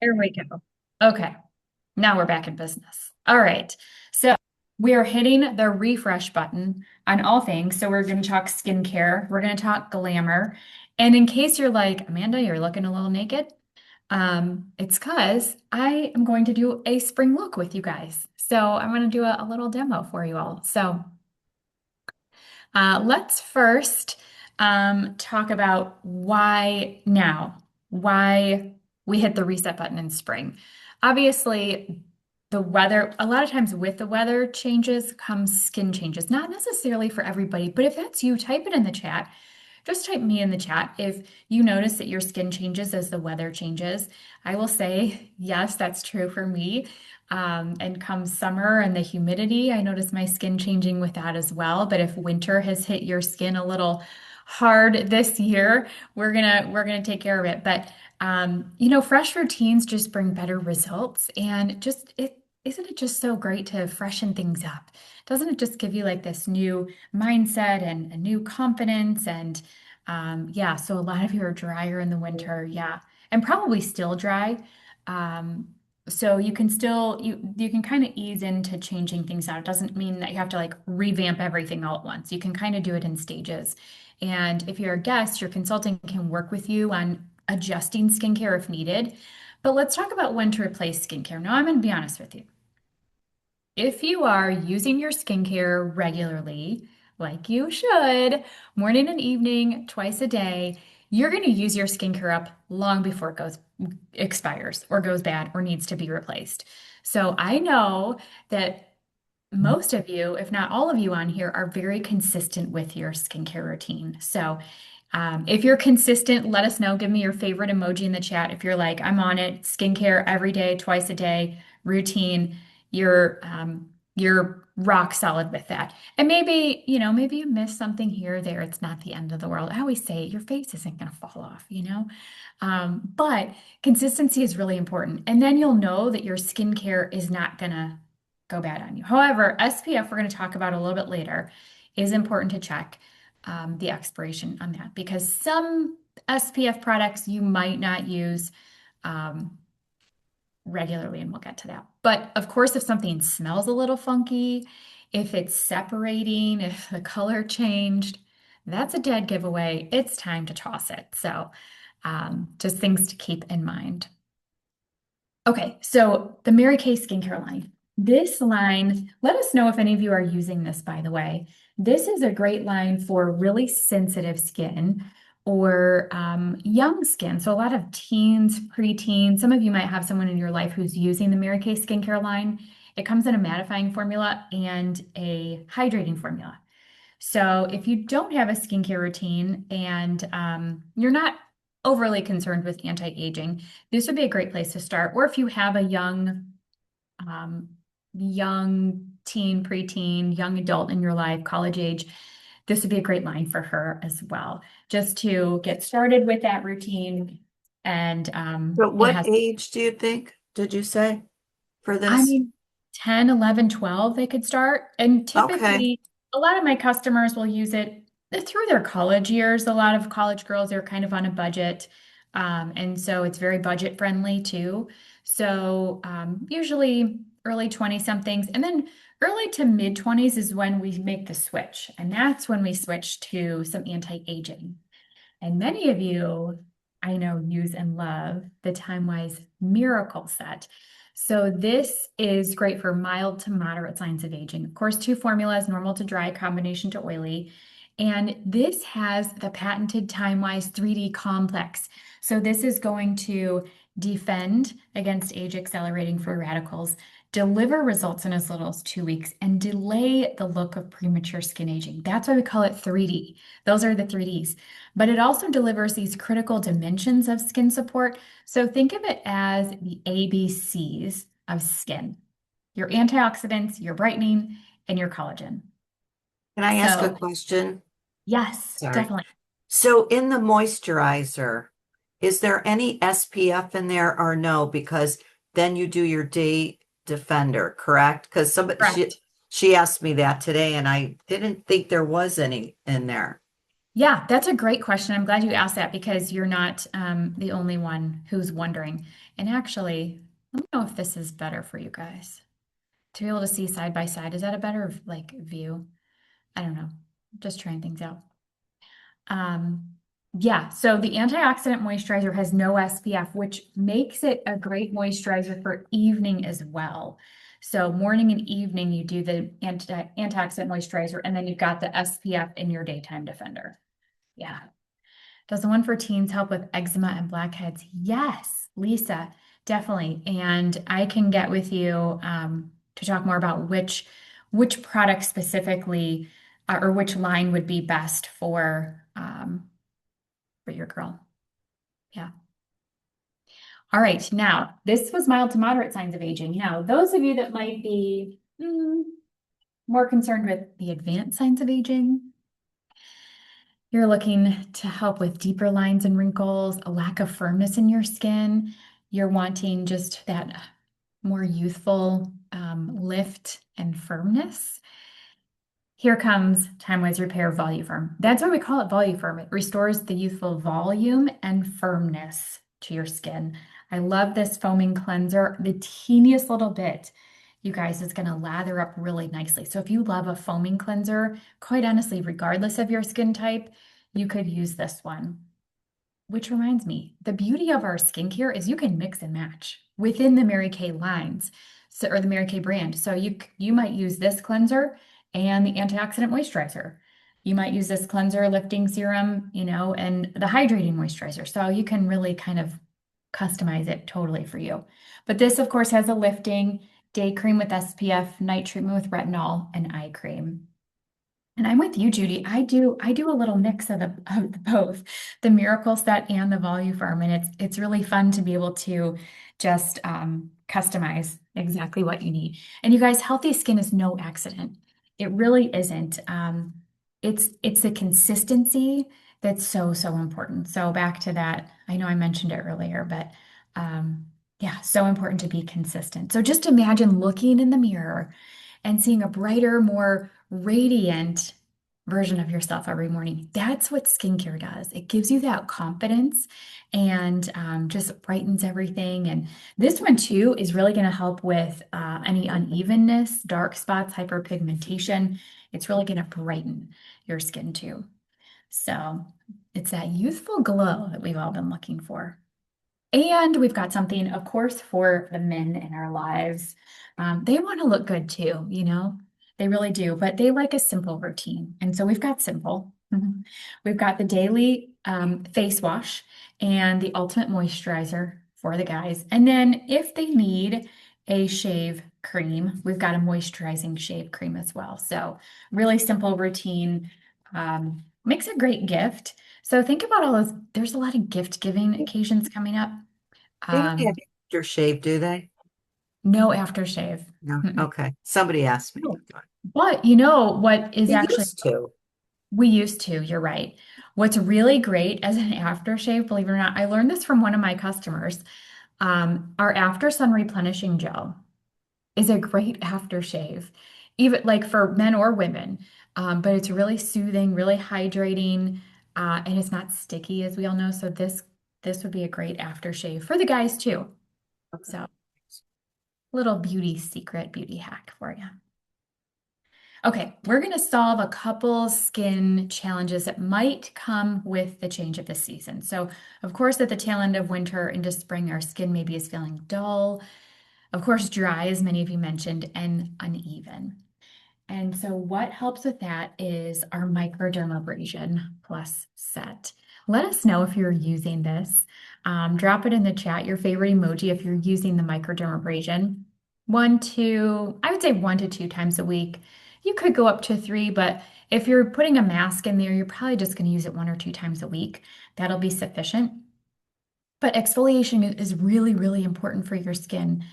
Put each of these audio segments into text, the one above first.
There we go. Okay, now we're back in business. All right. So we are hitting the refresh button on all things. So we're going to talk skincare, we're going to talk glamour. And in case you're like, Amanda, you're looking a little naked, it's because I am going to do a spring look with you guys. So I'm going to do a little demo for you all. So let's first talk about why now, why we hit the reset button in spring. Obviously, the weather, a lot of times with the weather changes comes skin changes. Not necessarily for everybody, but if that's you, type it in the chat. Just type me in the chat if you notice that your skin changes as the weather changes. I will say, yes, that's true for me. And come summer and the humidity, I notice my skin changing with that as well. But if winter has hit your skin a little hard this year, we're gonna take care of it. But fresh routines just bring better results, and just it isn't it just so great to freshen things up? Doesn't it just give you like this new mindset and a new confidence? And yeah, so a lot of you are drier in the winter, yeah, and probably still dry. Um, so you can still you can kind of ease into changing things out. It doesn't mean that you have to like revamp everything all at once. You can kind of do it in stages. And if you're a guest, your consultant can work with you on adjusting skincare if needed. But let's talk about when to replace skincare. Now, I'm going to be honest with you. If you are using your skincare regularly, like you should, morning and evening, twice a day, you're going to use your skincare up long before it goes expires or goes bad or needs to be replaced. So I know that most of you, if not all of you on here, are very consistent with your skincare routine. So if you're consistent, let us know. Give me your favorite emoji in the chat. If you're like, I'm on it, skincare every day, twice a day, routine, you're rock solid with that. And maybe, maybe you missed something here or there. It's not the end of the world. I always say your face isn't going to fall off. But consistency is really important. And then you'll know that your skincare is not going to go bad on you. However, SPF, we're going to talk about a little bit later, is important to check the expiration on that because some SPF products you might not use um, regularly, and we'll get to that. But of course, if something smells a little funky, if it's separating, if the color changed, that's a dead giveaway. It's time to toss it. So just things to keep in mind. Okay, so the Mary Kay skincare line. This line, let us know if any of you are using this, by the way. This is a great line for really sensitive skin or young skin. So a lot of teens, preteens, some of you might have someone in your life who's using the Mary Kay skincare line. It comes in a mattifying formula and a hydrating formula. So if you don't have a skincare routine and you're not overly concerned with anti-aging, this would be a great place to start. Or if you have a um, young teen, preteen, young adult in your life, college age, this would be a great line for her as well, just to get started with that routine. And But it what has, age do you think, did you say for I this? mean, 10, 11, 12, they could start. And Okay. typically, a lot of my customers will use it through their college years. A lot of college girls are kind of on a budget. And so it's very budget friendly too. So usually early 20 somethings. And then early to mid 20s is when we make the switch. And that's when we switch to some anti-aging. And many of you, I know, use and love the Time Wise Miracle Set. So this is great for mild to moderate signs of aging. Of course, two formulas, normal to dry, combination to oily. And this has the patented Time Wise 3D complex. So this is going to defend against age accelerating free radicals, deliver results in as little as 2 weeks, and delay the look of premature skin aging. That's why we call it 3D. Those are the 3Ds. But it also delivers these critical dimensions of skin support. So think of it as the ABCs of skin, your antioxidants, your brightening, and your collagen. Can I ask a So, question? yes, Sorry. definitely. So in the moisturizer, is there any SPF in there or no? Because then you do your day defender, correct? Because Correct. she asked me that today and I didn't think there was any in there. Yeah, that's a great question. I'm glad you asked that because you're not the only one who's wondering. And actually, let me know if this is better for you guys to be able to see side by side. Is that a better like view? I don't know. Just trying things out. Um, yeah, so the antioxidant moisturizer has no SPF, which makes it a great moisturizer for evening as well. So morning and evening, you do the antioxidant moisturizer, and then you've got the SPF in your daytime defender. Yeah. Does the one for teens help with eczema and blackheads? Yes, Lisa, definitely. And I can get with you to talk more about which product specifically or which line would be best for your girl. Yeah. All right. Now, this was mild to moderate signs of aging. Now, those of you that might be more concerned with the advanced signs of aging, you're looking to help with deeper lines and wrinkles, a lack of firmness in your skin. You're wanting just that more youthful lift and firmness. Here comes Time Wise Repair Voluform. That's why we call it Voluform. It restores the youthful volume and firmness to your skin. I love this foaming cleanser. The teeniest little bit, you guys, is going to lather up really nicely. So if you love a foaming cleanser, quite honestly, regardless of your skin type, you could use this one. Which reminds me, the beauty of our skincare is you can mix and match within the Mary Kay lines, so, or the Mary Kay brand. So you might use this cleanser and the antioxidant moisturizer. You might use this cleanser, lifting serum, and the hydrating moisturizer. So you can really kind of customize it totally for you. But this, of course, has a lifting day cream with SPF, night treatment with retinol, and eye cream. And I'm with you, Judy. I do a little mix of both, the Miracle Set and the Voluform, and it's really fun to be able to just customize exactly what you need. And you guys, healthy skin is no accident. It really isn't. It's the consistency that's so important. So back to that, I know I mentioned it earlier, but yeah, so important to be consistent. So just imagine looking in the mirror and seeing a brighter, more radiant version of yourself every morning. That's what skincare does. It gives you that confidence and just brightens everything. And this one, too, is really going to help with any unevenness, dark spots, hyperpigmentation. It's really going to brighten your skin, too. So it's that youthful glow that we've all been looking for. And we've got something, of course, for the men in our lives. They want to look good too, they really do, but they like a simple routine. And so we've got simple. We've got the daily face wash and the ultimate moisturizer for the guys. And then if they need a shave cream, we've got a moisturizing shave cream as well. So really simple routine, makes a great gift. So think about all those. There's a lot of gift giving occasions coming up. They don't have Um, aftershave, do they? no aftershave. No. Mm-mm. Okay. Somebody asked me. No. But you know what is They actually, used to. we used to, you're right. What's really great as an aftershave, believe it or not, I learned this from one of my customers. Our after sun replenishing gel is a great aftershave, even like for men or women. But it's really soothing, really hydrating, and it's not sticky, as we all know. So this would be a great aftershave for the guys too. Okay. So little beauty secret, beauty hack for you. Okay, we're going to solve a couple skin challenges that might come with the change of the season. So, of course, at the tail end of winter into spring, our skin maybe is feeling dull, of course, dry, as many of you mentioned, and uneven. And so what helps with that is our microdermabrasion plus set. Let us know if you're using this. Drop it in the chat, your favorite emoji if you're using the microdermabrasion. I would say 1 to 2 times a week. You could go up to 3, but if you're putting a mask in there, you're probably just going to use it 1 or 2 times a week. That'll be sufficient. But exfoliation is really, really important for your skin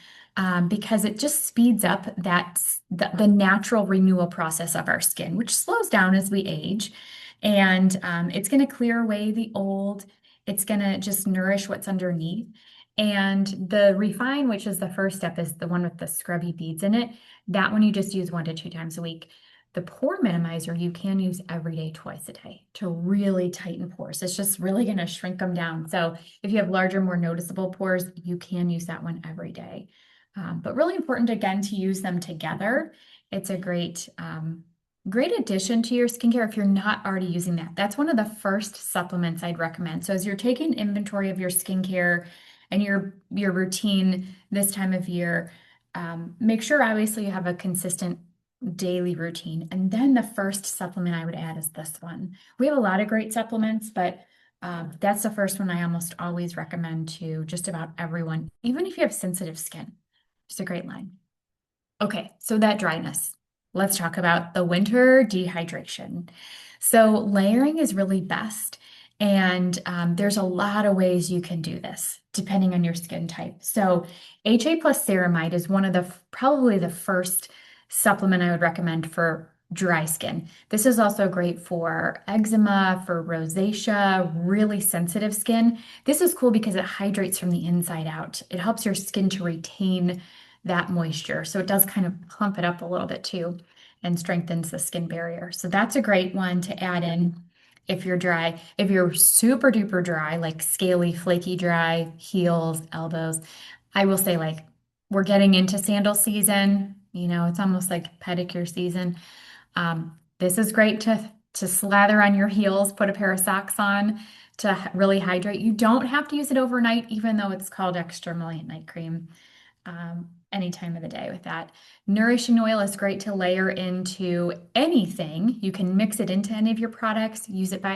because it just speeds up the natural renewal process of our skin, which slows down as we age. And it's going to clear away the old. It's going to just nourish what's underneath. And the refine, which is the first step, is the one with the scrubby beads in it. That one you just use 1 to 2 times a week. The pore minimizer you can use every day, twice a day to really tighten pores. It's just really going to shrink them down. So if you have larger, more noticeable pores, you can use that one every day. But really important again to use them together. It's a great addition to your skincare if you're not already using that. That's one of the first supplements I'd recommend. So as you're taking inventory of your skincare and your routine this time of year, make sure obviously you have a consistent daily routine. And then the first supplement I would add is this one. We have a lot of great supplements, but that's the first one I almost always recommend to just about everyone, even if you have sensitive skin. It's a great line. Okay, so that dryness. Let's talk about the winter dehydration. So layering is really best, and there's a lot of ways you can do this depending on your skin type. So HA plus ceramide is one of the probably the first supplement I would recommend for dry skin. This is also great for eczema, for rosacea, really sensitive skin. This is cool because it hydrates from the inside out. It helps your skin to retain that moisture. So it does kind of plump it up a little bit too and strengthens the skin barrier. So that's a great one to add in if you're dry. If you're super duper dry, like scaly, flaky dry, heels, elbows, I will say like we're getting into sandal season. It's almost like pedicure season. This is great to slather on your heels, put a pair of socks on to really hydrate. You don't have to use it overnight, even though it's called extra emollient night cream any time of the day with that. Nourishing oil is great to layer into anything. You can mix it into any of your products, use it by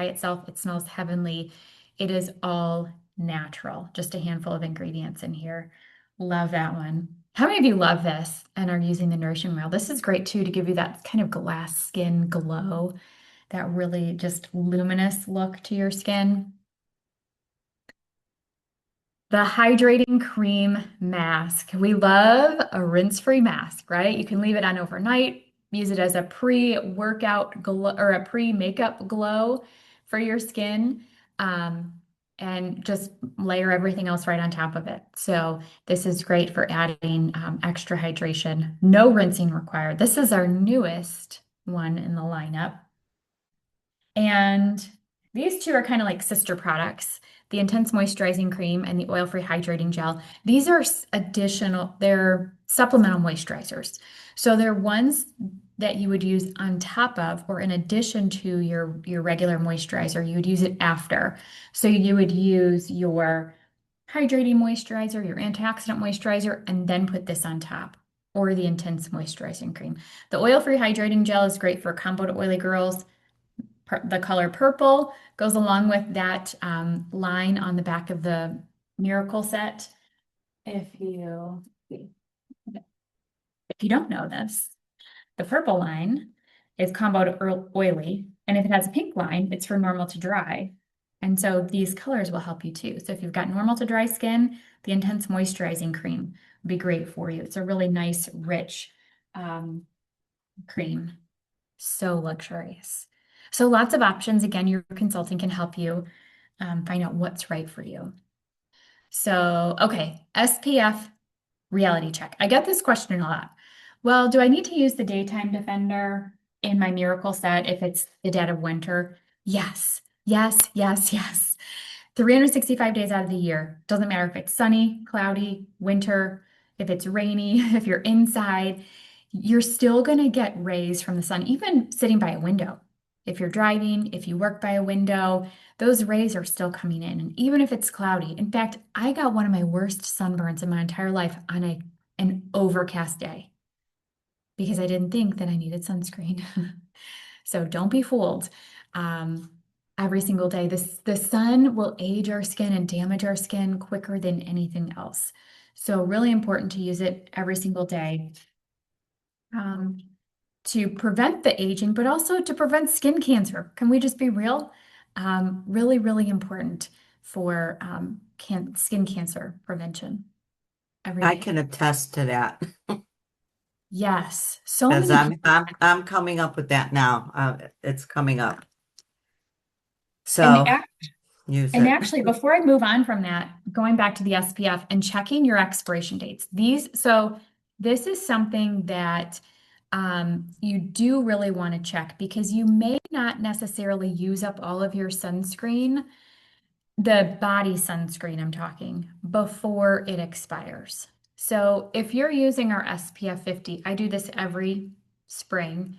itself. It smells heavenly. It is all natural, just a handful of ingredients in here. Love that one. How many of you love this and are using the nourishing oil? This is great too to give you that kind of glass skin glow, that really just luminous look to your skin. The hydrating cream mask. We love a rinse-free mask, right? You can leave it on overnight, use it as a pre-workout glow or a pre-makeup glow for your skin, and just layer everything else right on top of it. So this is great for adding extra hydration. No rinsing required. This is our newest one in the lineup. And these two are kind of like sister products, the Intense Moisturizing Cream and the Oil-Free Hydrating Gel. These are they're supplemental moisturizers. So they're ones that you would use on top of or in addition to your regular moisturizer. You would use it after. So you would use your hydrating moisturizer, your antioxidant moisturizer, and then put this on top, or the Intense Moisturizing Cream. The Oil-Free Hydrating Gel is great for combo to oily girls. The color purple goes along with that line on the back of the Miracle set. If you don't know this, the purple line is combo to oily, and if it has a pink line, it's for normal to dry. And so these colors will help you too. So if you've got normal to dry skin, the Intense Moisturizing Cream would be great for you. It's a really nice, rich cream. So luxurious. So lots of options. Again, your consultant can help you find out what's right for you. So, okay, SPF reality check. I get this question a lot. Well, do I need to use the Daytime Defender in my Miracle set if it's the dead of winter? Yes, yes, yes, yes. 365 days out of the year. Doesn't matter if it's sunny, cloudy, winter, if it's rainy, if you're inside, you're still going to get rays from the sun, even sitting by a window. If you're driving, if you work by a window, those rays are still coming in. And even if it's cloudy, in fact, I got one of my worst sunburns in my entire life on an overcast day because I didn't think that I needed sunscreen. So don't be fooled. Every single day, the sun will age our skin and damage our skin quicker than anything else. So really important to use it every single day to prevent the aging, but also to prevent skin cancer. Can we just be real? Really, really important for skin cancer prevention every I day. can attest to that Yes, so because many people. I'm coming up with that now. It's coming up. And So use And it. actually, before I move on from that, going back to the SPF and checking your expiration dates. So this is something that you do really want to check because you may not necessarily use up all of your sunscreen, the body sunscreen I'm talking, before it expires. So if you're using our SPF 50, I do this every spring,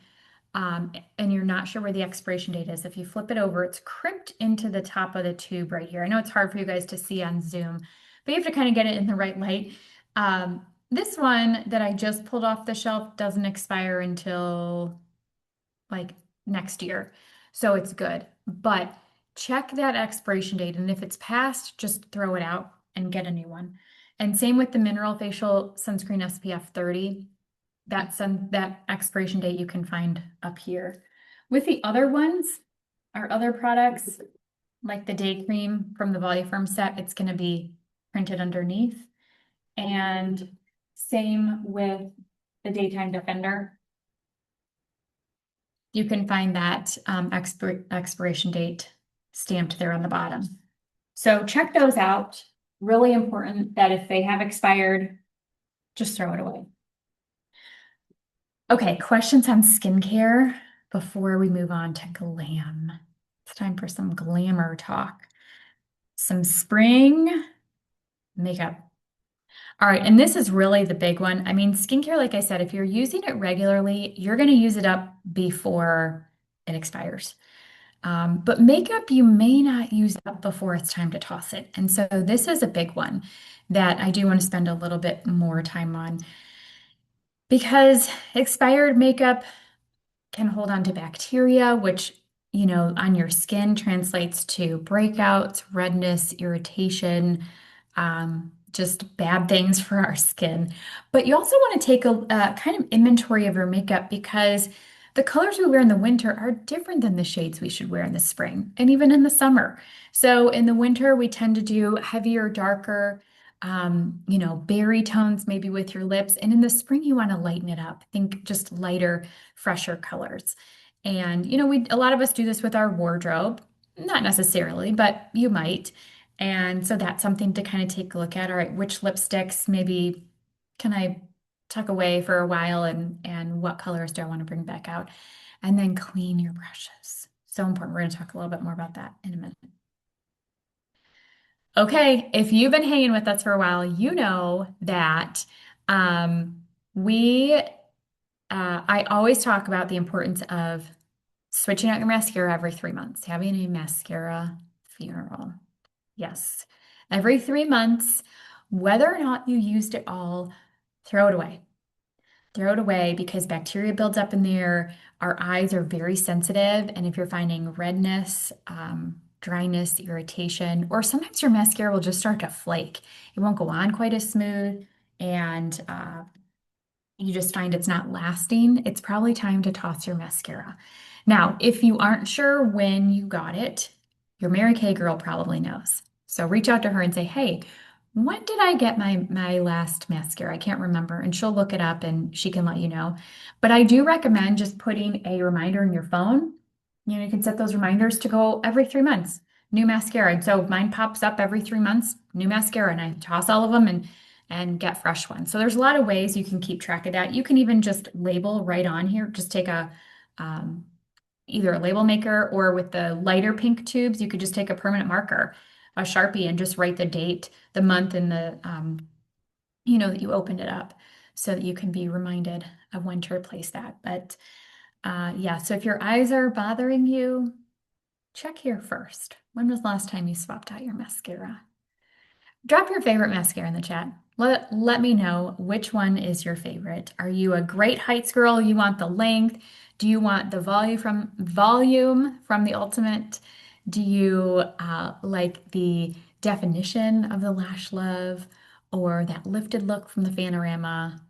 and you're not sure where the expiration date is. If you flip it over, it's crimped into the top of the tube right here. I know it's hard for you guys to see on Zoom, but you have to kind of get it in the right light. This one that I just pulled off the shelf doesn't expire until like next year. So it's good. But check that expiration date. And if it's past, just throw it out and get a new one. And same with the mineral facial sunscreen SPF 30. That expiration date you can find up here. With the other ones, our other products, like the day cream from the Voluform set, it's going to be printed underneath. And same with the daytime defender. You can find that expiration date stamped there on the bottom. So check those out. Really important that if they have expired, just throw it away. Okay, questions on skincare before we move on to glam. It's time for some glamour talk. Some spring makeup. All right, and this is really the big one. I mean, skincare, like I said, if you're using it regularly, you're going to use it up before it expires. But makeup, you may not use up before it's time to toss it. And so this is a big one that I do want to spend a little bit more time on because expired makeup can hold on to bacteria, which, on your skin translates to breakouts, redness, irritation, just bad things for our skin. But you also want to take a kind of inventory of your makeup because the colors we wear in the winter are different than the shades we should wear in the spring and even in the summer. So in the winter, we tend to do heavier, darker, berry tones, maybe with your lips. And in the spring, you want to lighten it up. Think just lighter, fresher colors. And, a lot of us do this with our wardrobe, not necessarily, but you might. And so that's something to kind of take a look at. All right, which lipsticks maybe can I tuck away for a while and what colors do I want to bring back out? And then clean your brushes. So important. We're going to talk a little bit more about that in a minute. Okay, if you've been hanging with us for a while, you know that we I always talk about the importance of switching out your mascara every 3 months, having a mascara funeral. Yes, every 3 months, whether or not you used it all, throw it away. Throw it away because bacteria builds up in there. Our eyes are very sensitive. And if you're finding redness, dryness, irritation, or sometimes your mascara will just start to flake. It won't go on quite as smooth. And you just find it's not lasting, it's probably time to toss your mascara. Now, if you aren't sure when you got it, your Mary Kay girl probably knows. So reach out to her and say, hey, when did I get my last mascara? I can't remember. And she'll look it up and she can let you know. But I do recommend just putting a reminder in your phone. You can set those reminders to go every 3 months, new mascara. And so mine pops up every 3 months, new mascara, and I toss all of them and get fresh ones. So there's a lot of ways you can keep track of that. You can even just label right on here. Just take um, either a label maker or with the lighter pink tubes, you could just take a permanent marker, a Sharpie, and just write the date, the month, and that you opened it up so that you can be reminded of when to replace that. But yeah, so if your eyes are bothering you, check here first. When was the last time you swapped out your mascara? Drop your favorite mascara in the chat. Let me know which one is your favorite. Are you a great heights girl? You want the length? Do you want the volume from the Ultimate? Do you like the definition of the Lash Love or that lifted look from the Panorama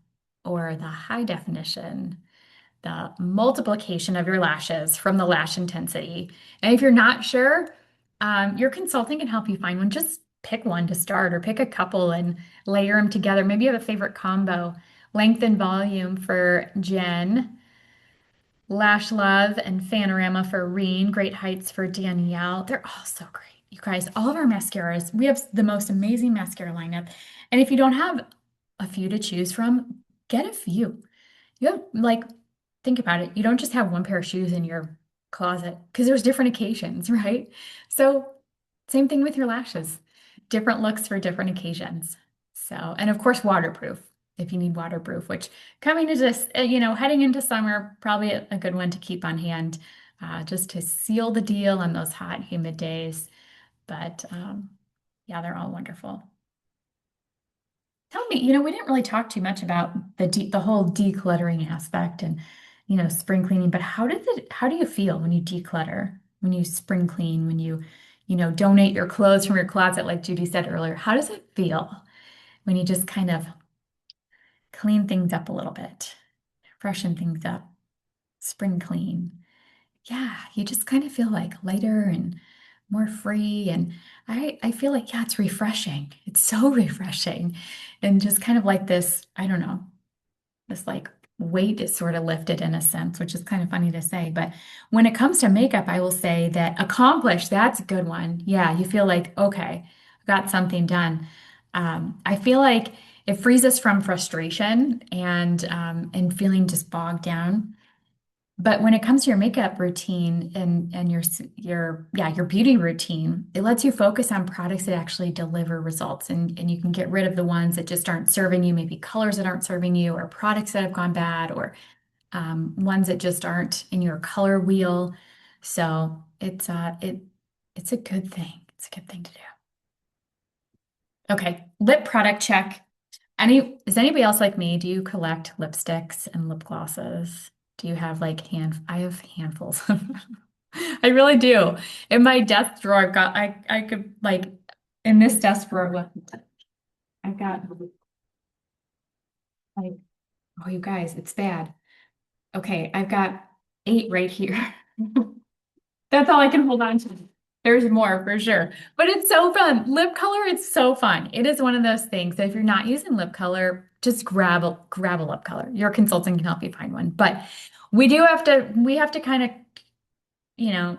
or the high definition? The multiplication of your lashes from the Lash Intensity. And if you're not sure, your consultant can help you find one. Just pick one to start or pick a couple and layer them together. Maybe you have a favorite combo. Length and volume for Jen, Lash Love and Panorama for Reen, Great Heights for Danielle. They're all so great. You guys, all of our mascaras, we have the most amazing mascara lineup. And if you don't have a few to choose from, get a few. You have like think about it. You don't just have one pair of shoes in your closet because there's different occasions, right? So, same thing with your lashes. Different looks for different occasions. So, and of course, waterproof if you need waterproof, which coming to this, heading into summer, probably a good one to keep on hand, just to seal the deal on those hot, humid days. But yeah, they're all wonderful. Tell me, we didn't really talk too much about the whole decluttering aspect and, spring cleaning, but how do you feel when you declutter, when you spring clean, when you, donate your clothes from your closet, like Judy said earlier? How does it feel when you just kind of clean things up a little bit, freshen things up, spring clean? Yeah, you just kind of feel like lighter and more free. And I feel like, yeah, it's refreshing. It's so refreshing. And just kind of like this, I don't know, this like weight is sort of lifted in a sense, which is kind of funny to say. But when it comes to makeup, I will say that accomplished, that's a good one. Yeah, you feel like, okay, I got something done. I feel like it frees us from frustration and feeling just bogged down. But when it comes to your makeup routine and your beauty routine, it lets you focus on products that actually deliver results, and you can get rid of the ones that just aren't serving you, maybe colors that aren't serving you, or products that have gone bad, or ones that just aren't in your color wheel. So it's a good thing. It's a good thing to do. Okay, lip product check. Is anybody else like me? Do you collect lipsticks and lip glosses? Do you have like I have handfuls of them. I really do. In my desk drawer, I could like in this desk drawer, I've got like, oh, you guys, it's bad. Okay, I've got 8 right here. That's all I can hold on to. There's more for sure. But it's so fun. Lip color, it's so fun. It is one of those things that if you're not using lip color, just grab a lip color. Your consultant can help you find one. But we have to kind of, you know,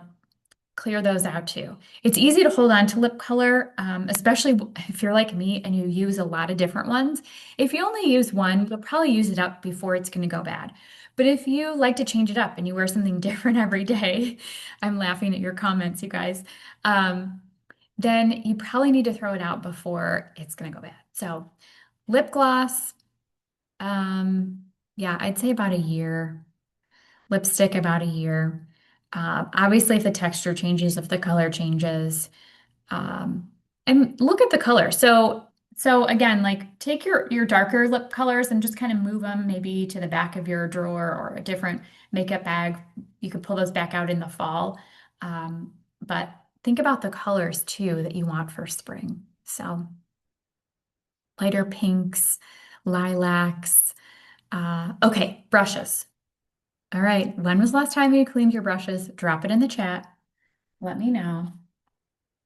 clear those out too. It's easy to hold on to lip color, especially if you're like me and you use a lot of different ones. If you only use one, you'll probably use it up before it's going to go bad. But if you like to change it up and you wear something different every day, I'm laughing at your comments, you guys, um, then you probably need to throw it out before it's going to go bad. So lip gloss, um, yeah, I'd say about a year. Lipstick about a year. Obviously, if the texture changes, if the color changes, um, and look at the color. So again, like take your darker lip colors and just kind of move them maybe to the back of your drawer or a different makeup bag. You could pull those back out in the fall. But think about the colors too that you want for spring. So lighter pinks, lilacs. Okay, brushes. All right. When was the last time you cleaned your brushes? Drop it in the chat. Let me know.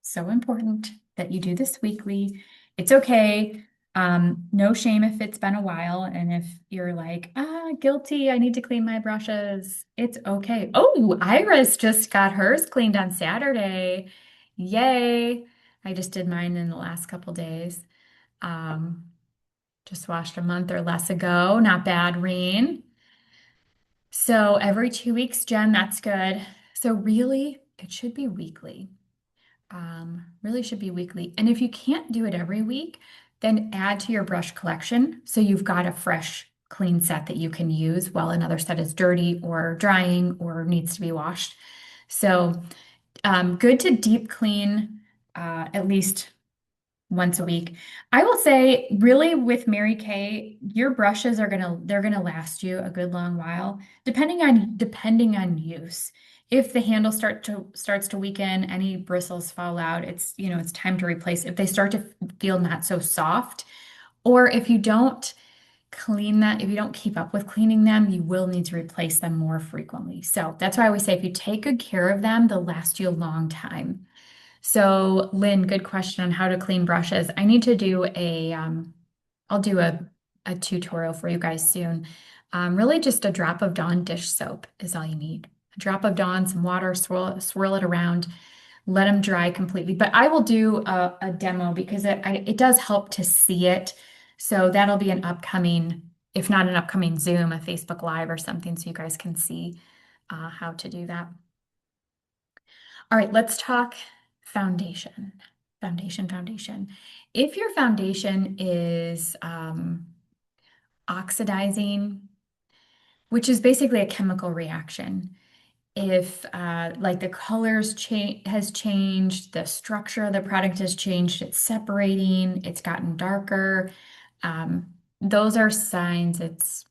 So important that you do this weekly. It's okay. No shame if it's been a while. And if you're like, guilty, I need to clean my brushes. It's okay. Oh, Iris just got hers cleaned on Saturday. Yay. I just did mine in the last couple days. Um, just washed a month or less ago. Not bad, Reen. So every 2 weeks, Jen, that's good. So really, it should be weekly. Really should be weekly. And if you can't do it every week, then add to your brush collection. So you've got a fresh, clean set that you can use while another set is dirty or drying or needs to be washed. So good to deep clean at least once a week. I will say, really, with Mary Kay, your brushes they're gonna last you a good long while, depending on use. If the handle starts to weaken, any bristles fall out, it's time to replace. If they start to feel not so soft, or if you don't keep up with cleaning them, you will need to replace them more frequently. So that's why I always say if you take good care of them, they'll last you a long time. So, Lynn, good question on how to clean brushes. I need to do I'll do a tutorial for you guys soon. Really just a drop of Dawn dish soap is all you need. A drop of Dawn, some water, swirl it around, let them dry completely. But I will do a demo because it does help to see it. So that'll be an upcoming, if not an upcoming Zoom, a Facebook Live or something, so you guys can see how to do that. All right, let's talk foundation. Foundation. If your foundation is oxidizing, which is basically a chemical reaction, if like the colors change has changed, the structure of the product has changed, it's separating, it's gotten darker, um, those are signs it's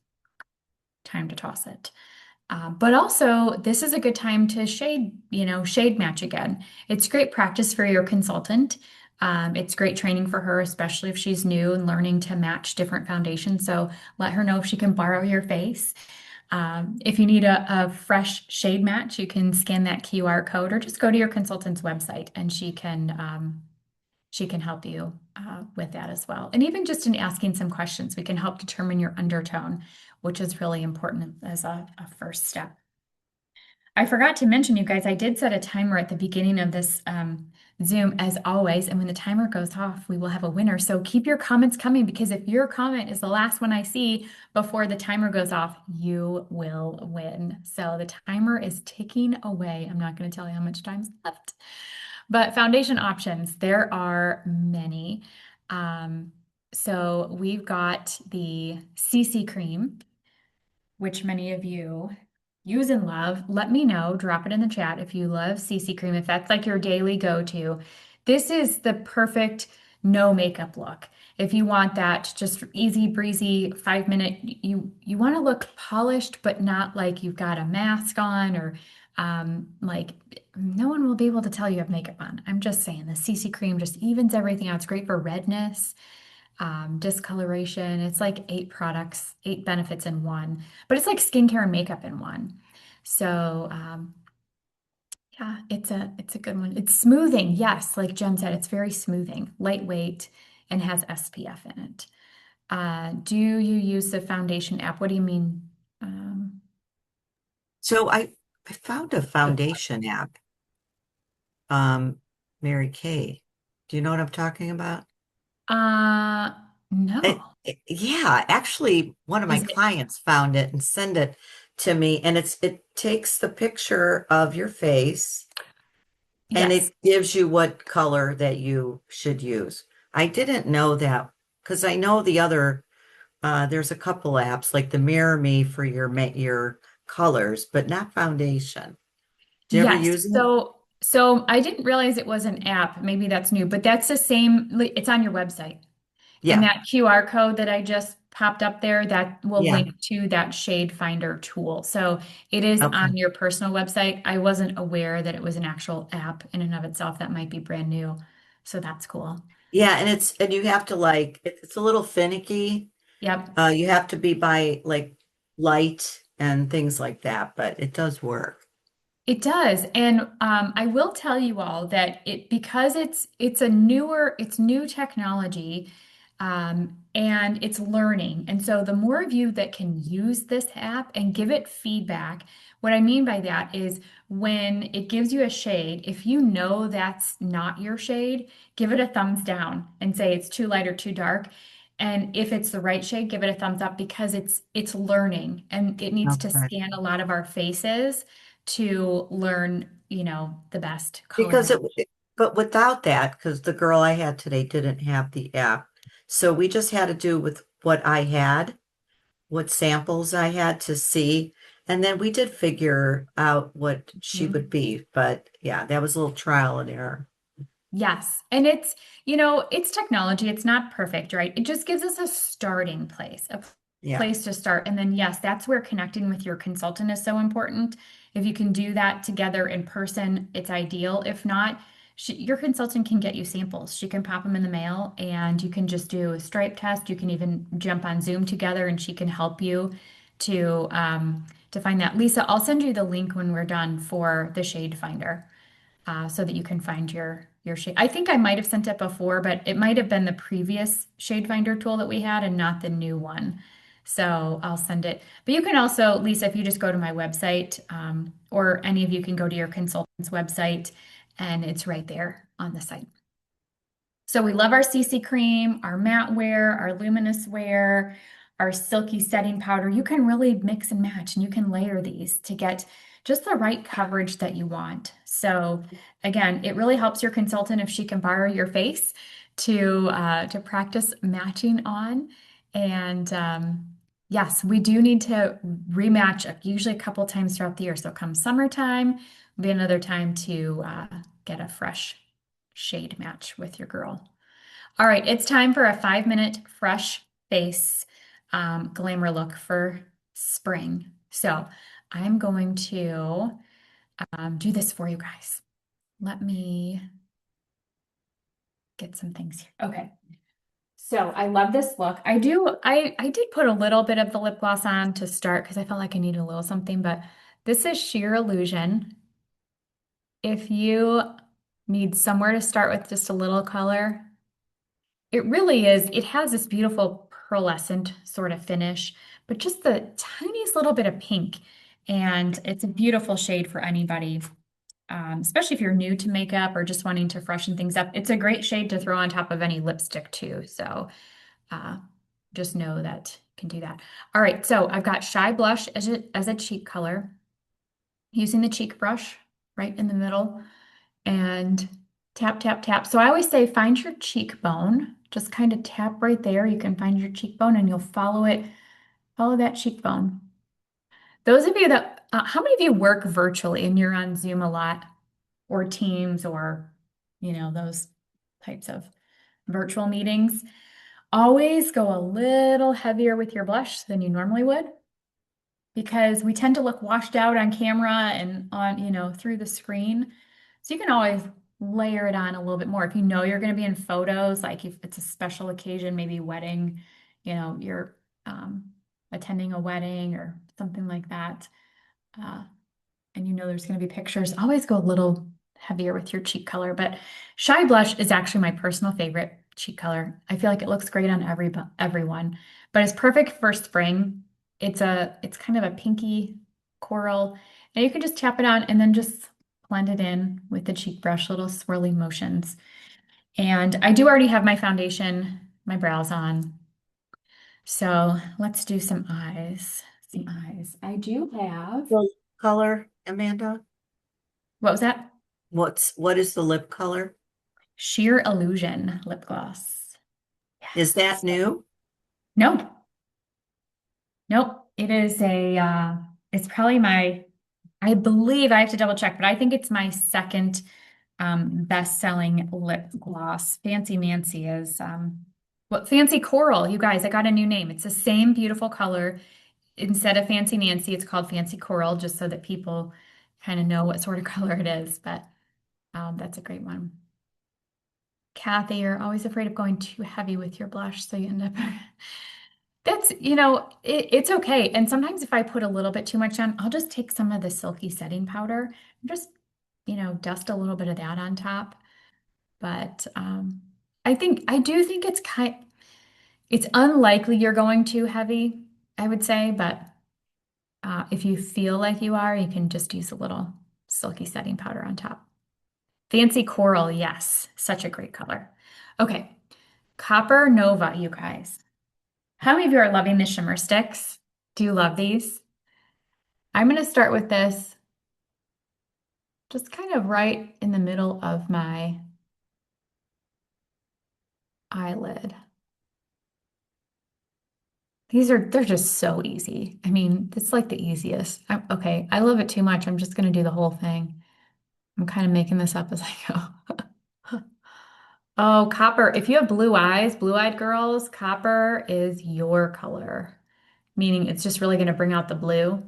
time to toss it. But also, this is a good time to shade match again. It's great practice for your consultant. It's great training for her, especially if she's new and learning to match different foundations. So let her know if she can borrow your face. If you need a fresh shade match, you can scan that QR code or just go to your consultant's website and she can help you with that as well. And even just in asking some questions, we can help determine your undertone, which is really important as a first step. I forgot to mention, you guys, I did set a timer at the beginning of this Zoom, as always. And when the timer goes off, we will have a winner. So keep your comments coming, because if your comment is the last one I see before the timer goes off, you will win. So the timer is ticking away. I'm not going to tell you how much time's left. But foundation options, there are many. Um, so we've got the CC cream, which many of you use and love. Let me know, drop it in the chat if you love CC cream, if that's like your daily go-to. This is the perfect no makeup look. If you want that just easy breezy 5 minute, you want to look polished, but not like you've got a mask on or like no one will be able to tell you have makeup on. I'm just saying the CC cream just evens everything out. It's great for redness, discoloration. It's like 8 products, 8 benefits in one, but it's like skincare and makeup in one. So yeah, it's a good one. It's smoothing. Yes, like Jen said, it's very smoothing, lightweight, and has SPF in it. Do you use the foundation app? What do you mean? So I found a foundation app, um, Mary Kay. Do you know what I'm talking about? Uh, no. Yeah, actually, one of my Is it? clients found it and sent it to me, and it takes the picture of your face and Yes. it gives you what color that you should use. I didn't know that because I know the other there's a couple apps like the Mirror Me for your colors, but not foundation. Do you ever Yes. use it? So I didn't realize it was an app. Maybe that's new, but that's the same. It's on your website. And Yeah, that QR code that I just popped up there, that will yeah. link to that shade finder tool. So it is Okay. on your personal website. I wasn't aware that it was an actual app in and of itself. That might be brand new. So that's cool. Yeah, and you have to like it's a little finicky. Yep. You have to be by like light and things like that, but it does work. It does, and I will tell you all that because it's new technology, and it's learning. And so the more of you that can use this app and give it feedback, what I mean by that is when it gives you a shade, if you know that's not your shade, give it a thumbs down and say it's too light or too dark. And if it's the right shade, give it a thumbs up, because it's learning and it needs to Okay. scan a lot of our faces to learn, the best color Because match. but without that, because the girl I had today didn't have the app. So we just had to do with what I had, what samples I had to see. And then we did figure out what she would Mhm. be. But yeah, that was a little trial and error. Yes. And it's technology. It's not perfect, right? It just gives us a starting place, a Yeah. place to start. And then, yes, that's where connecting with your consultant is so important. If you can do that together in person, it's ideal. If not, your consultant can get you samples. She can pop them in the mail and you can just do a stripe test. You can even jump on Zoom together and she can help you to find that. Lisa, I'll send you the link when we're done for the shade finder, so that you can find your shade. I think I might have sent it before, but it might have been the previous shade finder tool that we had and not the new one. So I'll send it. But you can also, Lisa, if you just go to my website, or any of you can go to your consultant's website, and it's right there on the site. So we love our CC cream, our matte wear, our luminous wear. our silky setting powder. You can really mix and match and you can layer these to get just the right coverage that you want. So again, it really helps your consultant if she can borrow your face to practice matching on. And yes, we do need to rematch usually a couple times throughout the year. So come summertime, will be another time to get a fresh shade match with your girl. All right, it's time for a 5 minute fresh face glamour look for spring. So I'm going to do this for you guys. Let me get some things here. Okay. So I love this look. I did put a little bit of the lip gloss on to start because I felt like I needed a little something, but this is Sheer Illusion. If you need somewhere to start with just a little color, it really is. It has this beautiful pearlescent sort of finish, but just the tiniest little bit of pink. And it's a beautiful shade for anybody, especially if you're new to makeup or just wanting to freshen things up. It's a great shade to throw on top of any lipstick too. So uh, just know that you can do that. All right, so I've got Shy Blush as a cheek color, using the cheek brush right in the middle and tap, tap, tap. So I always say find your cheekbone, just kind of tap right there. You can find your cheekbone and you'll follow it, follow that cheekbone. Those of you that, how many of you work virtually and you're on Zoom a lot or Teams or, those types of virtual meetings? Always go a little heavier with your blush than you normally would because we tend to look washed out on camera and on, through the screen. So you can always layer it on a little bit more. If you know you're going to be in photos, like if it's a special occasion, maybe wedding, you're attending a wedding or something like that, and there's going to be pictures, always go a little heavier with your cheek color. But Shy Blush is actually my personal favorite cheek color. I feel like it looks great on everyone, but it's perfect for spring. It's kind of a pinky coral, and you can just tap it on and then just blend it in with the cheek brush, little swirly motions. And I do already have my foundation, my brows on. So let's do some eyes. Some eyes. I do have, The color, Amanda? what was that? What is the lip color? Sheer Illusion lip gloss. Is that Yes. new? Nope. Nope. It is it's probably I believe I have to double check, but I think it's my second best-selling lip gloss. Fancy Nancy is Fancy Coral, you guys, I got a new name. It's the same beautiful color. Instead of Fancy Nancy, it's called Fancy Coral, just so that people kind of know what sort of color it is. But that's a great one. Kathy, you're always afraid of going too heavy with your blush, so you end up. That's, it's okay. And sometimes if I put a little bit too much on, I'll just take some of the silky setting powder and just, dust a little bit of that on top. But I do think it's unlikely you're going too heavy, I would say. But if you feel like you are, you can just use a little silky setting powder on top. Fancy Coral, yes, such a great color. Okay, Copper Nova, you guys. How many of you are loving the shimmer sticks? Do you love these? I'm going to start with this just kind of right in the middle of my eyelid. They're just so easy. I mean, it's like the easiest. Okay, I love it too much. I'm just going to do the whole thing. I'm kind of making this up as I go. Oh, copper. If you have blue eyes, blue-eyed girls, copper is your color, meaning it's just really going to bring out the blue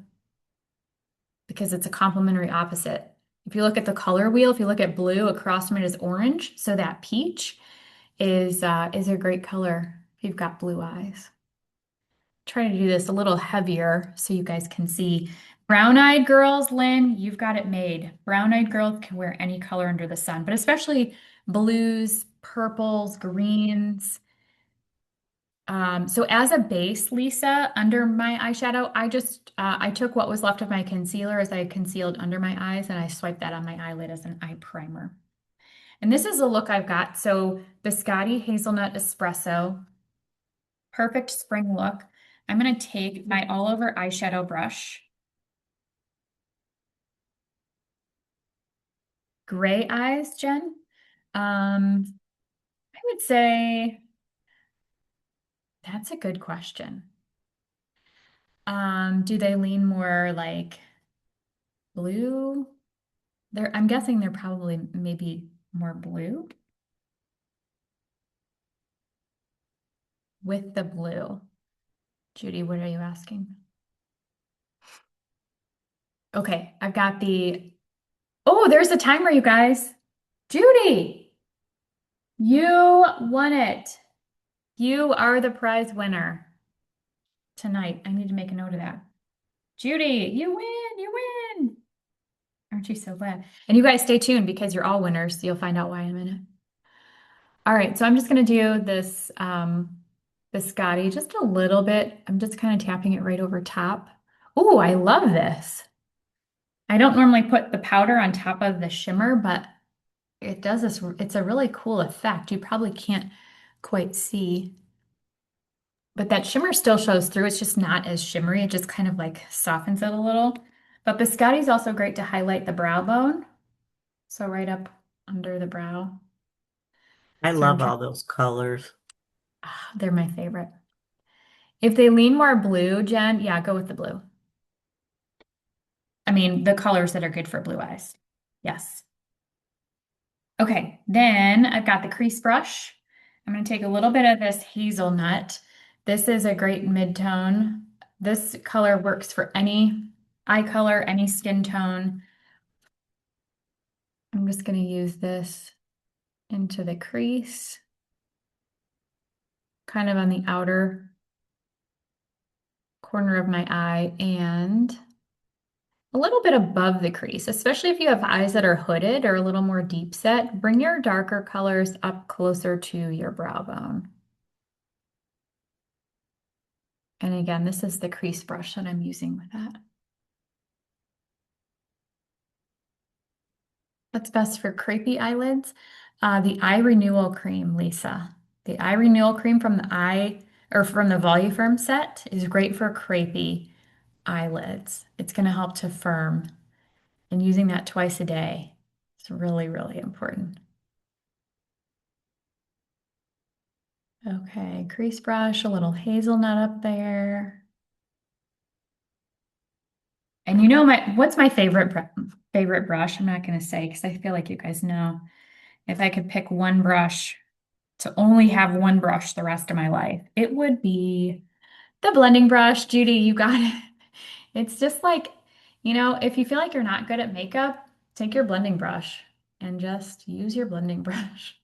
because it's a complementary opposite. If you look at the color wheel, if you look at blue, across from it is orange. So that peach is a great color if you've got blue eyes. Try to do this a little heavier so you guys can see. Brown-eyed girls, Lynn, you've got it made. Brown-eyed girls can wear any color under the sun, but especially blues, purples, greens. So as a base, Lisa, under my eyeshadow, I took what was left of my concealer as I concealed under my eyes and I swiped that on my eyelid as an eye primer. And this is the look I've got. So Biscotti Hazelnut Espresso, perfect spring look. I'm going to take my all over eyeshadow brush, gray eyes, Jen. I would say that's a good question. Do they lean more like blue? I'm guessing they're probably maybe more blue with the blue. Judy, what are you asking? Okay, I've got the, oh, there's the timer, you guys. Judy, you won it. You are the prize winner tonight. I need to make a note of that. Judy, you win, you win. Aren't you so glad? And you guys stay tuned because you're all winners. You'll find out why in a minute. All right, so I'm just gonna do this Scotty just a little bit. I'm just kind of tapping it right over top. Oh, I love this. I don't normally put the powder on top of the shimmer, but it does this. It's a really cool effect. You probably can't quite see, but that shimmer still shows through. It's just not as shimmery. It just kind of like softens it a little. But biscotti is also great to highlight the brow bone. So right up under the brow. I So I'm love trying, all those colors. they're my favorite. If they lean more blue, Jen, yeah, go with the blue. I mean, the colors that are good for blue eyes. Yes. Okay, then I've got the crease brush. I'm going to take a little bit of this hazelnut. This is a great mid-tone. This color works for any eye color, any skin tone. I'm just going to use this into the crease, kind of on the outer corner of my eye and a little bit above the crease, especially if you have eyes that are hooded or a little more deep set. Bring your darker colors up closer to your brow bone. And again, this is the crease brush that I'm using with that. What's best for crepey eyelids? The eye renewal cream, Lisa. The eye renewal cream from the eye or from the Voluform set is great for crepey eyelids. It's going to help to firm, and using that twice a day is really, really important. Okay, crease brush, a little hazelnut up there. And you know what's my favorite brush? I'm not going to say because I feel like you guys know. If I could pick one brush to only have one brush the rest of my life, it would be the blending brush. Judy, you got it. It's just like, if you feel like you're not good at makeup, take your blending brush and just use your blending brush.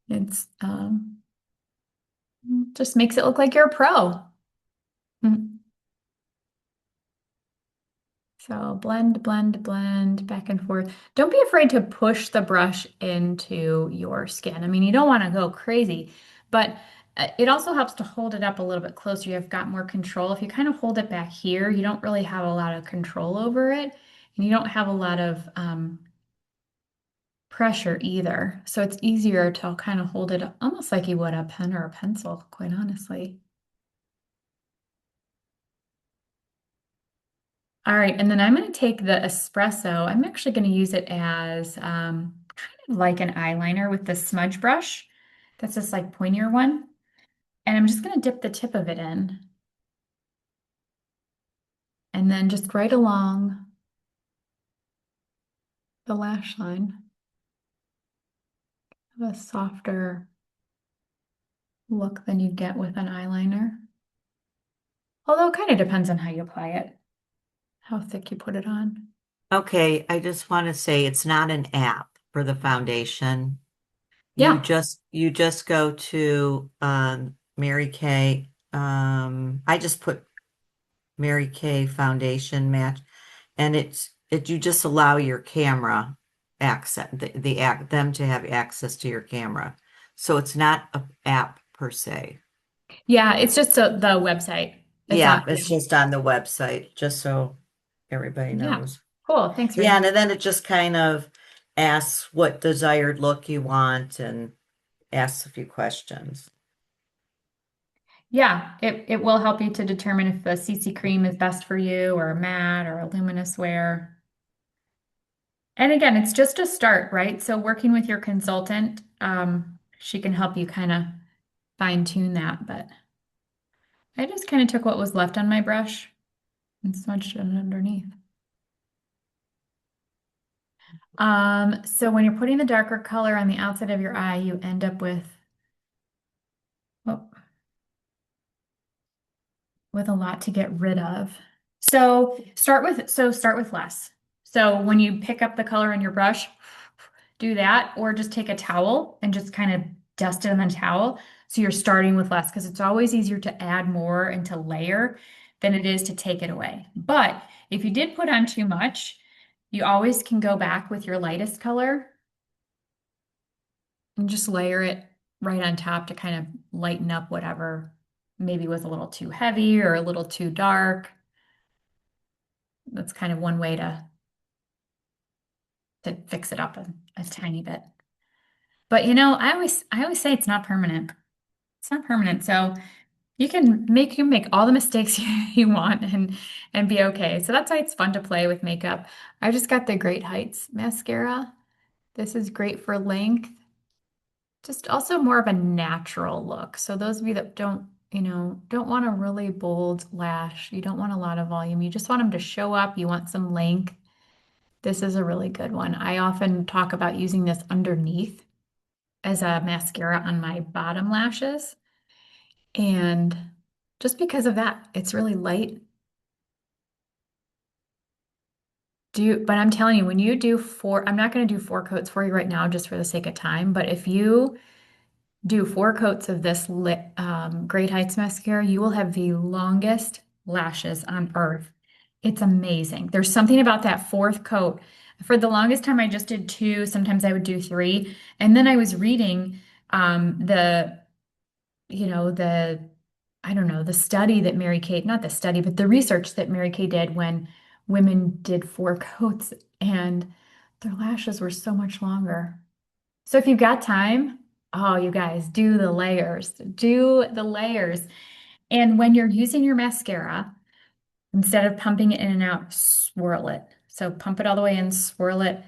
It's just makes it look like you're a pro. Mm. So blend, blend, blend back and forth. Don't be afraid to push the brush into your skin. I mean, you don't want to go crazy, but it also helps to hold it up a little bit closer. You've got more control. If you kind of hold it back here, you don't really have a lot of control over it, and you don't have a lot of pressure either. So it's easier to kind of hold it almost like you would a pen or a pencil, quite honestly. All right, and then I'm going to take the espresso. I'm actually going to use it as kind of like an eyeliner with the smudge brush. That's this like pointier one. And I'm just going to dip the tip of it in and then just right along the lash line. Have a softer look than you get with an eyeliner. Although it kind of depends on how you apply it, how thick you put it on. Okay, I just want to say it's not an app for the foundation. You Yeah, just go to Mary Kay. I just put Mary Kay foundation match, and you just allow your camera access them to have access to your camera. So it's not an app per se. yeah, it's just the website. It's on. Yeah, it's just on the website, just so everybody Yeah, knows. cool. Thanks, Yeah, Ray. and then it just kind of asks what desired look you want and asks a few questions. Yeah, it will help you to determine if the CC cream is best for you or a matte or a luminous wear. And again, it's just a start, right? So working with your consultant, she can help you kind of fine tune that. But I just kind of took what was left on my brush and smudged it underneath. So when you're putting the darker color on the outside of your eye, you end up oh, with a lot to get rid of. So start with less. So when you pick up the color in your brush, do that, or just take a towel and just kind of dust it on the towel. So you're starting with less because it's always easier to add more and to layer than it is to take it away. But if you did put on too much, you always can go back with your lightest color and just layer it right on top to kind of lighten up whatever maybe was a little too heavy or a little too dark. That's kind of one way to fix it up a tiny bit. But I always say it's not permanent. It's not permanent. So you can make all the mistakes you want and be okay. So that's why it's fun to play with makeup. I just got the Great Heights mascara. This is great for length. Just also more of a natural look. So those of you that don't want a really bold lash, you don't want a lot of volume, you just want them to show up, you want some length. This is a really good one. I often talk about using this underneath as a mascara on my bottom lashes. And just because of that, it's really light. But I'm telling you, when you do four, I'm not going to do four coats for you right now just for the sake of time, but if you do four coats of this Great Heights mascara, you will have the longest lashes on earth. It's amazing. There's something about that fourth coat. For the longest time, I just did two. Sometimes I would do three. And then I was reading the, you know, the, I don't know, the study that Mary Kay, not the study, but the research that Mary Kay did when women did four coats and their lashes were so much longer. So if you've got time, oh, you guys, do the layers. Do the layers. And when you're using your mascara, instead of pumping it in and out, swirl it. So pump it all the way in, swirl it,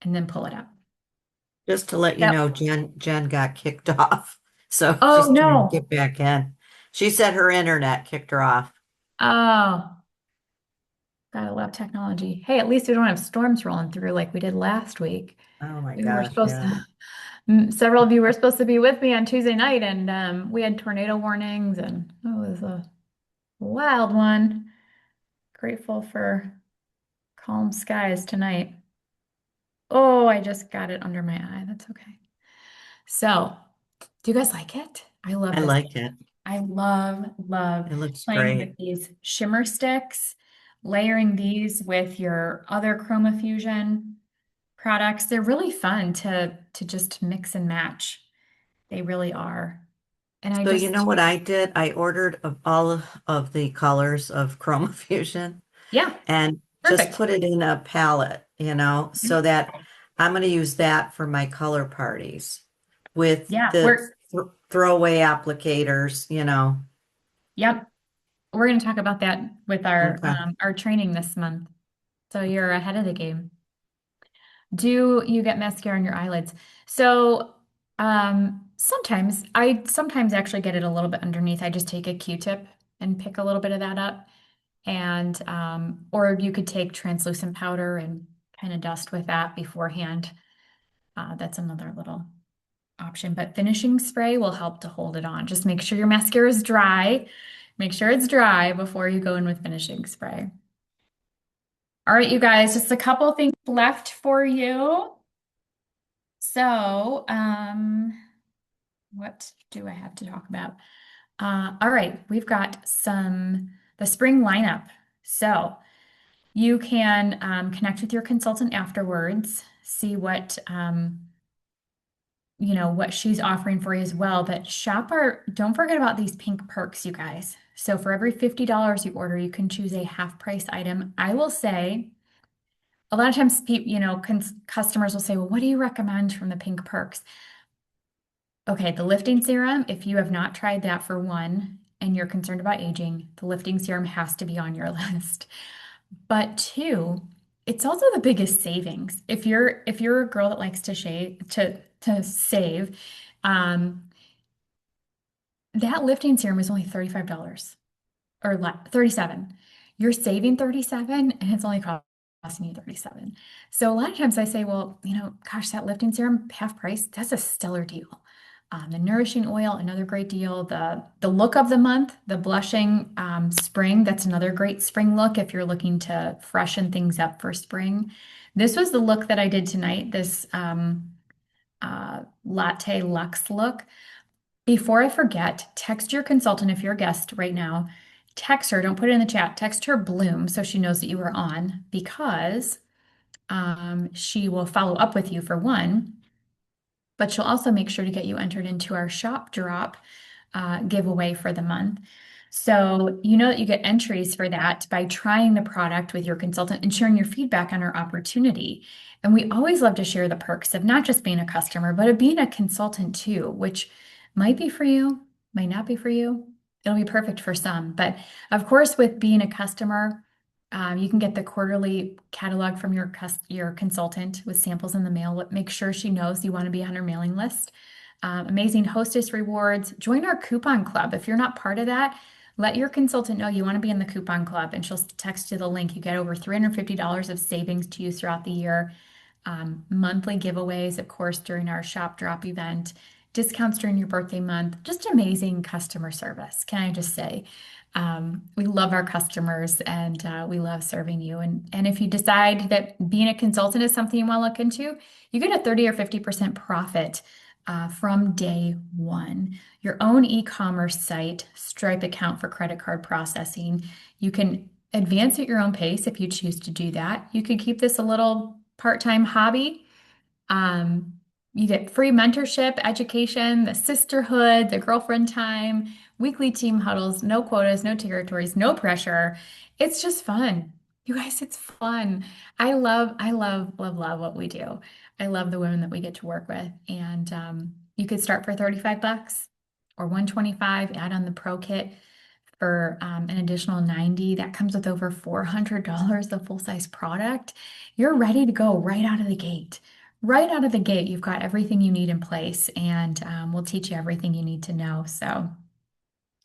and then pull it out. Just to let you Yep. know, Jen got kicked off. So Oh she's trying to no. get back in. She said her internet kicked her off. Oh, gotta love technology. Hey, at least we don't have storms rolling through like we did last week. Oh my We were gosh, supposed yeah. to, several of you were supposed to be with me on Tuesday night, and we had tornado warnings, and it was a wild one. Grateful for calm skies tonight. Oh, I just got it under my eye. That's okay. So, do you guys like it? I love I this. like it. I love It looks playing with great. these shimmer sticks, layering these with your other Chroma Fusion products. They're really fun to just mix and match. They really are. And I So you know just, what I did? I ordered all of the colors of Chroma Fusion yeah, and just perfect. put it in a palette, so that I'm going to use that for my color parties with Yeah, the throwaway applicators. yep, we're going to talk about that with Okay. our training this month. So you're ahead of the game. Do you get mascara on your eyelids? So sometimes I sometimes actually get it a little bit underneath. I just take a Q-tip and pick a little bit of that up. And or you could take translucent powder and kind of dust with that beforehand. That's another little option. But finishing spray will help to hold it on. Just make sure your mascara is dry. Make sure it's dry before you go in with finishing spray. All right, you guys, just a couple things left for you. So, what do I have to talk about? All right, we've got the spring lineup. So you can connect with your consultant afterwards, see what she's offering for you as well. But don't forget about these pink perks, you guys. So for every $50 you order, you can choose a half price item. I will say, a lot of times, customers will say, well, what do you recommend from the pink perks? Okay, the lifting serum, if you have not tried that for one, and you're concerned about aging, the lifting serum has to be on your list. But two, it's also the biggest savings. If you're a girl that likes to shave to save, um, that lifting serum is only $35 or 37. You're saving 37 and it's only costing you 37. So a lot of times I say, well, gosh, that lifting serum half price, that's a stellar deal. The nourishing oil, another great deal. The look of the month, the blushing spring, that's another great spring look if you're looking to freshen things up for spring. This was the look that I did tonight, this latte luxe look. Before I forget, text your consultant if you're a guest right now. Text her, don't put it in the chat. Text her Bloom so she knows that you were on because she will follow up with you for one, but she'll also make sure to get you entered into our shop drop giveaway for the month. So you know that you get entries for that by trying the product with your consultant and sharing your feedback on our opportunity. And we always love to share the perks of not just being a customer, but of being a consultant too, which might be for you, might not be for you. It'll be perfect for some. But of course, with being a customer, you can get the quarterly catalog from your consultant with samples in the mail. Make sure she knows you want to be on her mailing list. Amazing hostess rewards. Join our coupon club. If you're not part of that, let your consultant know you want to be in the coupon club and she'll text you the link. You get over $350 of savings to use throughout the year. Monthly giveaways, of course, during our shop drop event, discounts during your birthday month, just amazing customer service. Can I just say? We love our customers and we love serving you. And if you decide that being a consultant is something you want to look into, you get a 30 or 50% profit from day one. Your own e-commerce site, Stripe account for credit card processing. You can advance at your own pace if you choose to do that. You could keep this a little part-time hobby. Um, you get free mentorship, education, the sisterhood, the girlfriend time, weekly team huddles, no quotas, no territories, no pressure. It's just fun. You guys, it's fun. I love what we do. I love the women that we get to work with. And you could start for 35 bucks or 125, add on the pro kit for an additional 90. That comes with over $400 of full-size product. You're ready to go right out of the gate. Right out of the gate, you've got everything you need in place, and we'll teach you everything you need to know. So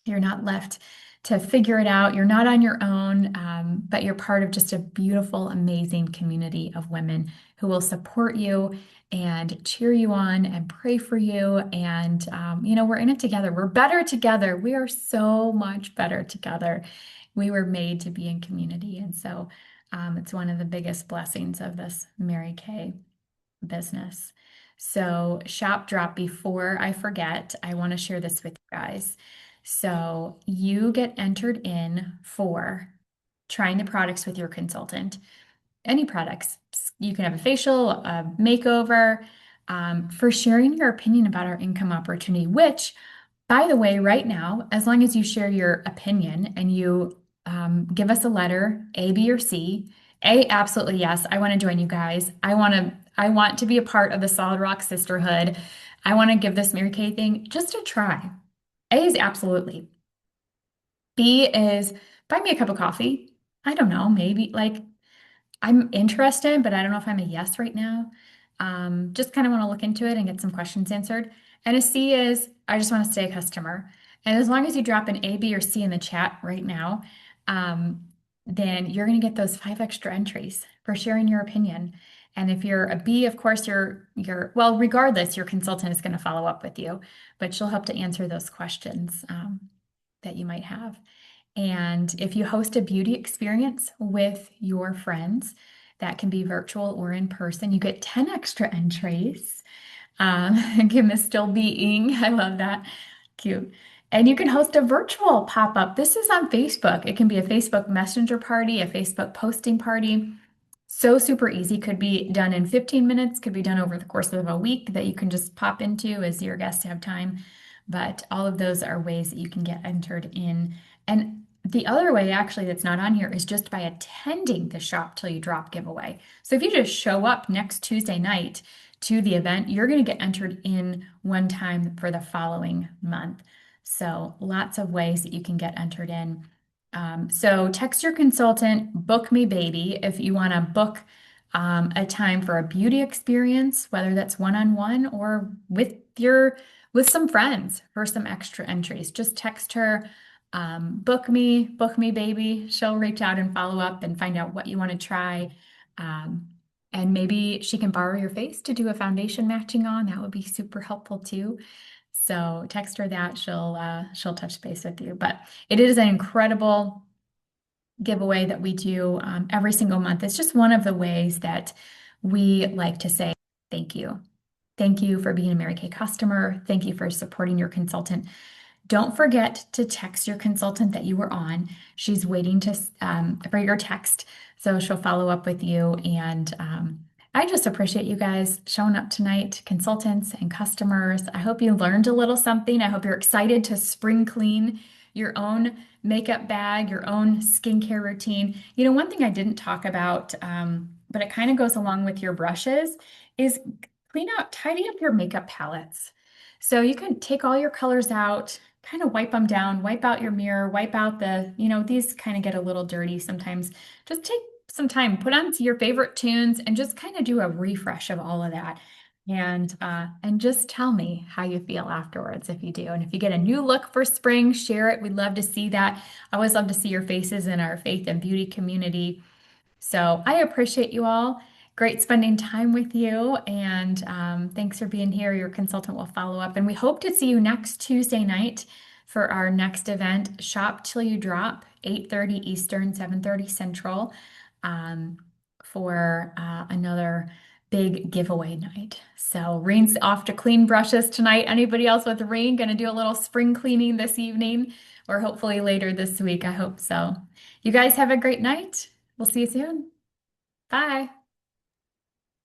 you're not left to figure it out. You're not on your own, but you're part of just a beautiful, amazing community of women who will support you and cheer you on and pray for you. And, we're in it together. We're better together. We are so much better together. We were made to be in community. And so it's one of the biggest blessings of this Mary Kay business. So, shop drop, before I forget, I want to share this with you guys. So, you get entered in for trying the products with your consultant. Any products. You can have a facial, a makeover, for sharing your opinion about our income opportunity, which, by the way, right now, as long as you share your opinion and you give us a letter, A, B, or C. A, absolutely yes. I want to join you guys. I want to be a part of the Solid Rock Sisterhood. I want to give this Mary Kay thing just a try. A is absolutely. B is buy me a cup of coffee. I don't know, maybe like I'm interested, but I don't know if I'm a yes right now. Just kind of want to look into it and get some questions answered. And a C is I just want to stay a customer. And as long as you drop an A, B, or C in the chat right now, um, then you're going to get those 5 extra entries for sharing your opinion. And if you're a B, of course, well, regardless, your consultant is going to follow up with you, but she'll help to answer those questions that you might have. And if you host a beauty experience with your friends, that can be virtual or in person, you get 10 extra entries. Kim is still being. I love that. Cute. And you can host a virtual pop-up. This is on Facebook. It can be a Facebook Messenger party, a Facebook posting party. So super easy. Could be done in 15 minutes, could be done over the course of a week that you can just pop into as your guests have time. But all of those are ways that you can get entered in. And the other way, actually, that's not on here is just by attending the Shop Till You Drop giveaway. So if you just show up next Tuesday night to the event, you're going to get entered in one time for the following month. So lots of ways that you can get entered in. So text your consultant, book me baby, if you want to book a time for a beauty experience, whether that's one-on-one or with some friends for some extra entries. Just text her, book me baby. She'll reach out and follow up and find out what you want to try. Um, and maybe she can borrow your face to do a foundation matching on. That would be super helpful too. So text her that she'll touch base with you. But it is an incredible giveaway that we do every single month. It's just one of the ways that we like to say thank you. Thank you for being a Mary Kay customer. Thank you for supporting your consultant. Don't forget to text your consultant that you were on. She's waiting to for your text, so she'll follow up with you. And I just appreciate you guys showing up tonight, consultants and customers. I hope you learned a little something. I hope you're excited to spring clean your own makeup bag, your own skincare routine. You know, one thing I didn't talk about, but it kind of goes along with your brushes, is tidy up your makeup palettes. So you can take all your colors out, kind of wipe them down, wipe out your mirror, wipe out these kind of get a little dirty sometimes. Just take some time, put on your favorite tunes and just kind of do a refresh of all of that. And just tell me how you feel afterwards if you do. And if you get a new look for spring, share it. We'd love to see that. I always love to see your faces in our faith and beauty community. So I appreciate you all. Great spending time with you. And thanks for being here. Your consultant will follow up. And we hope to see you next Tuesday night for our next event, Shop Till You Drop, 8:30 Eastern, 7:30 Central, um, for another big giveaway night. So Reen's off to clean brushes tonight. Anybody else with Reen going to do a little spring cleaning this evening or hopefully later this week? I hope so. You guys have a great night. We'll see you soon. Bye.